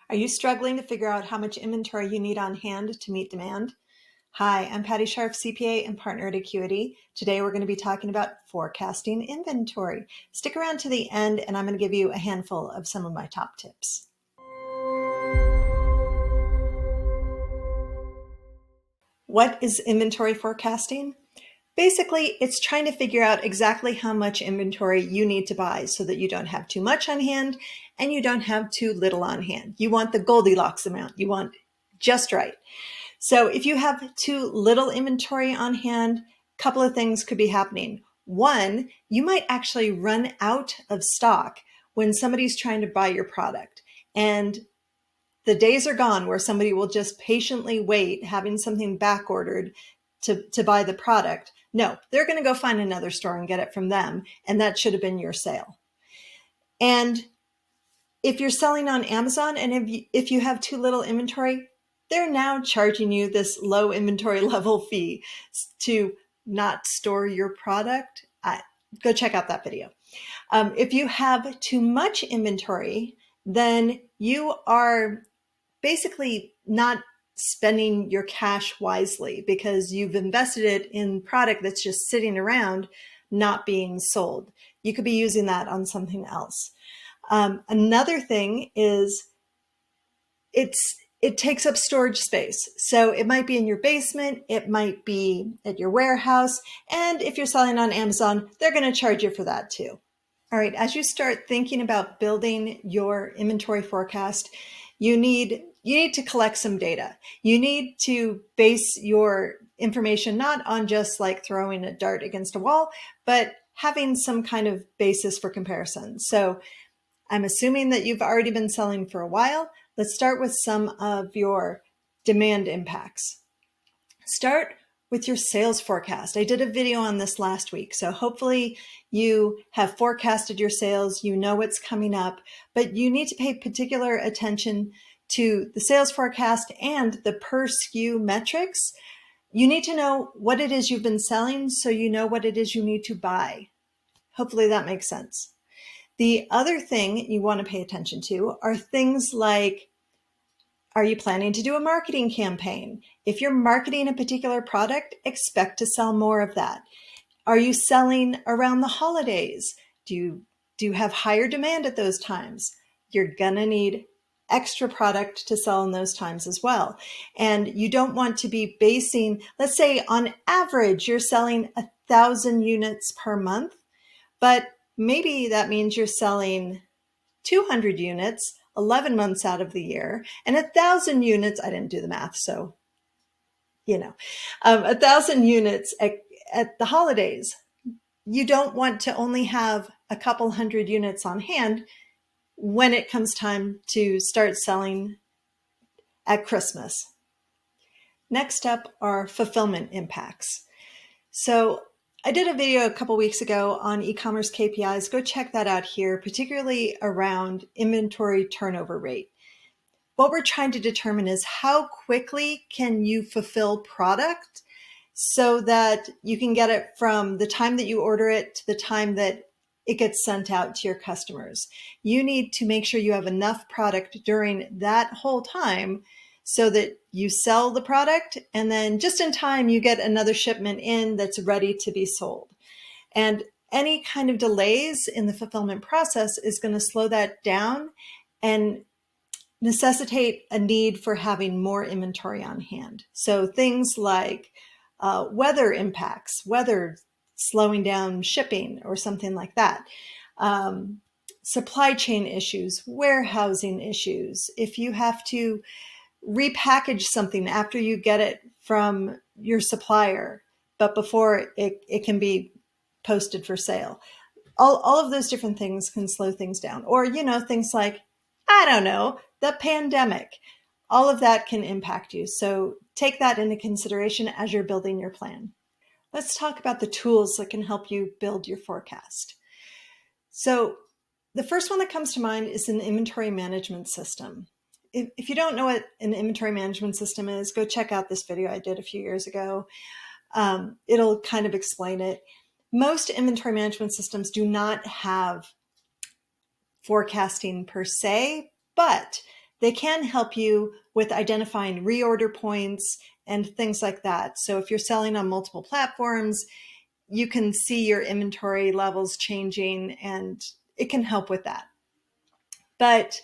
Are you struggling to figure out how much inventory you need on hand to meet demand? Hi, I'm Patti Scharf, CPA and partner at Acuity. Today we're going to be talking about forecasting inventory. Stick around to the end and I'm going to give you a handful of some of my top tips. What is inventory forecasting? Basically, it's trying to figure out exactly how much inventory you need to buy so that you don't have too much on hand and you don't have too little on hand. You want the Goldilocks amount. You want just right. So if you have too little inventory on hand, a couple of things could be happening. One, you might actually run out of stock when somebody's trying to buy your product. And the days are gone where somebody will just patiently wait, having something back ordered to buy the product. No, they're going to go find another store and get it from them. And that should have been your sale. And if you're selling on Amazon and if you have too little inventory, they're now charging you this low inventory level fee to not store your product. Go check out that video. If you have too much inventory, then you are basically not spending your cash wisely because you've invested it in product that's just sitting around, not being sold. You could be using that on something else. Another thing is it takes up storage space. So it might be in your basement, it might be at your warehouse, and if you're selling on Amazon, they're going to charge you for that too. All right, as you start thinking about building your inventory forecast, you need to collect some data. You need to base your information not on just like throwing a dart against a wall, but having some kind of basis for comparison. So I'm assuming that you've already been selling for a while. Let's start with some of your demand impacts. Start with your sales forecast. I did a video on this last week, so hopefully you have forecasted your sales, you know what's coming up, but you need to pay particular attention to the sales forecast and the per SKU metrics. You need to know what it is you've been selling so you know what it is you need to buy. Hopefully that makes sense. The other thing you want to pay attention to are things like, are you planning to do a marketing campaign? If you're marketing a particular product, expect to sell more of that. Are you selling around the holidays? Do you have higher demand at those times? You're gonna need extra product to sell in those times as well. And you don't want to be basing, let's say on average, you're selling 1,000 units per month, but maybe that means you're selling 200 units 11 months out of the year, and 1,000 units, I didn't do the math, so, 1,000 units at the holidays. You don't want to only have a couple hundred units on hand when it comes time to start selling at Christmas. Next up are fulfillment impacts. So I did a video a couple weeks ago on e-commerce KPIs. Go check that out here, particularly around inventory turnover rate. What we're trying to determine is how quickly can you fulfill product so that you can get it from the time that you order it to the time that it gets sent out to your customers. You need to make sure you have enough product during that whole time so that you sell the product and then just in time you get another shipment in that's ready to be sold. And any kind of delays in the fulfillment process is going to slow that down and necessitate a need for having more inventory on hand. So things like weather impacts, weather slowing down shipping or something like that. Supply chain issues, warehousing issues. If you have to repackage something after you get it from your supplier, but before it can be posted for sale. All of those different things can slow things down. Or, things like, I don't know, the pandemic. All of that can impact you. So take that into consideration as you're building your plan. Let's talk about the tools that can help you build your forecast. So the first one that comes to mind is an inventory management system. If you don't know what an inventory management system is, go check out this video I did a few years ago. It'll kind of explain it. Most inventory management systems do not have forecasting per se, but They can help you with identifying reorder points and things like that. So if you're selling on multiple platforms, you can see your inventory levels changing, and it can help with that. But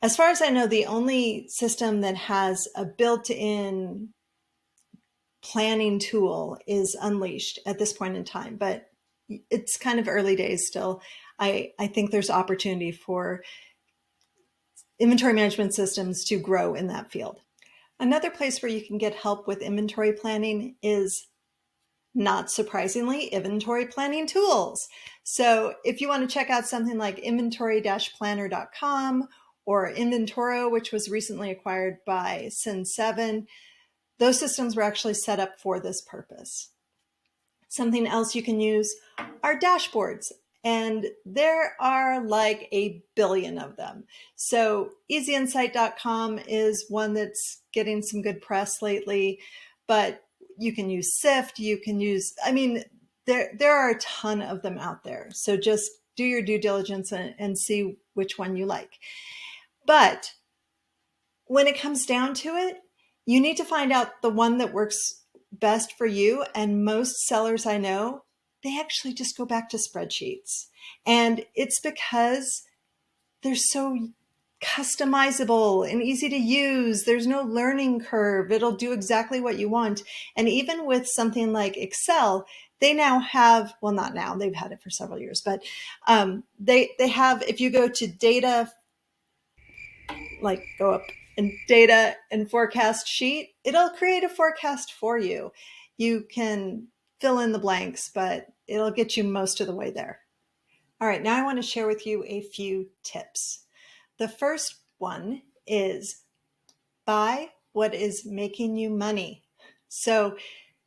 as far as I know, the only system that has a built-in planning tool is Unleashed at this point in time, but it's kind of early days still. I think there's opportunity for inventory management systems to grow in that field. Another place where you can get help with inventory planning is, not surprisingly, inventory planning tools. So if you want to check out something like inventory-planner.com or Inventoro, which was recently acquired by Sin7, those systems were actually set up for this purpose. Something else you can use are dashboards, and there are like a billion of them. So easyinsight.com is one that's getting some good press lately, but you can use Sift, you can use, there are a ton of them out there. So just do your due diligence and see which one you like. But when it comes down to it, you need to find out the one that works best for you. And most sellers I know, they actually just go back to spreadsheets. And it's because they're so customizable and easy to use. There's no learning curve. It'll do exactly what you want. And even with something like Excel, they now have, well, not now, they've had it for several years, but they have, if you go to data, like go up in data and forecast sheet, it'll create a forecast for you. You can fill in the blanks, but it'll get you most of the way there. All right, now I want to share with you a few tips. The first one is buy what is making you money. So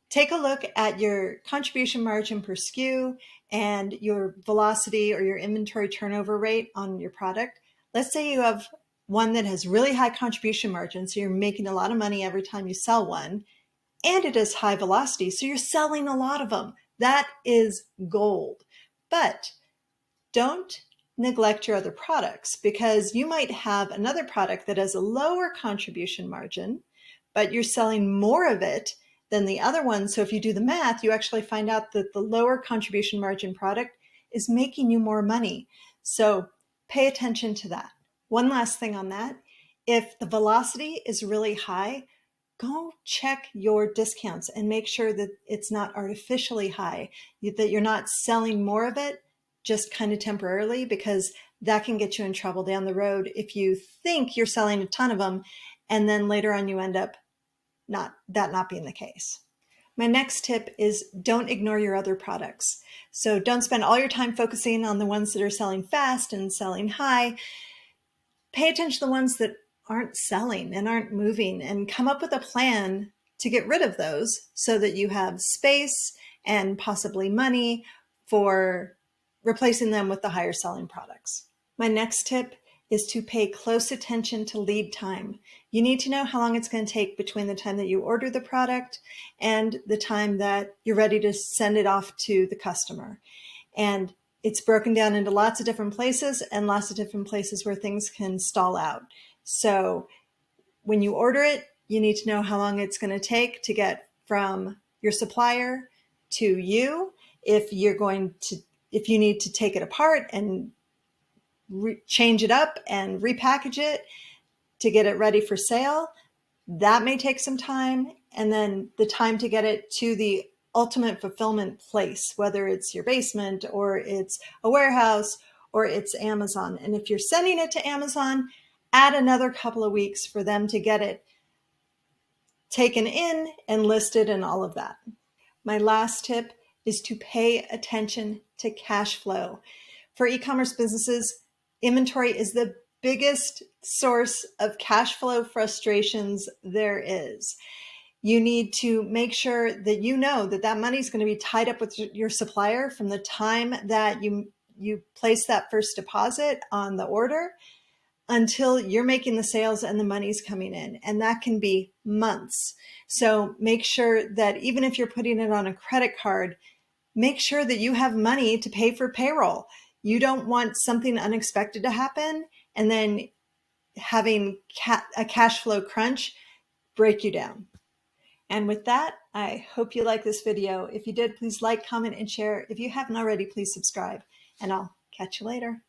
take a look at your contribution margin per SKU and your velocity or your inventory turnover rate on your product. Let's say you have one that has really high contribution margin, so you're making a lot of money every time you sell one, and it is high velocity, so you're selling a lot of them. That is gold. But don't neglect your other products, because you might have another product that has a lower contribution margin, but you're selling more of it than the other one. So if you do the math, you actually find out that the lower contribution margin product is making you more money. So pay attention to that. One last thing on that, if the velocity is really high, go check your discounts and make sure that it's not artificially high, that you're not selling more of it just kind of temporarily, because that can get you in trouble down the road if you think you're selling a ton of them and then later on you end up not being the case. My next tip is don't ignore your other products. So don't spend all your time focusing on the ones that are selling fast and selling high. Pay attention to the ones that aren't selling and aren't moving, and come up with a plan to get rid of those so that you have space and possibly money for replacing them with the higher selling products. My next tip is to pay close attention to lead time. You need to know how long it's going to take between the time that you order the product and the time that you're ready to send it off to the customer. And it's broken down into lots of different places and lots of different places where things can stall out. So when you order it, you need to know how long it's going to take to get from your supplier to you. If you need to take it apart and change it up and repackage it to get it ready for sale, that may take some time. And then the time to get it to the ultimate fulfillment place, whether it's your basement or it's a warehouse or it's Amazon. And if you're sending it to Amazon, add another couple of weeks for them to get it taken in and listed and all of that. My last tip is to pay attention to cash flow. For e-commerce businesses, inventory is the biggest source of cash flow frustrations there is. You need to make sure that you know that that money is going to be tied up with your supplier from the time that you place that first deposit on the order until you're making the sales and the money's coming in. And that can be months. So make sure that even if you're putting it on a credit card, make sure that you have money to pay for payroll. You don't want something unexpected to happen and then having a cash flow crunch break you down. And with that, I hope you like this video. If you did, please like, comment, and share. If you haven't already, please subscribe, and I'll catch you later.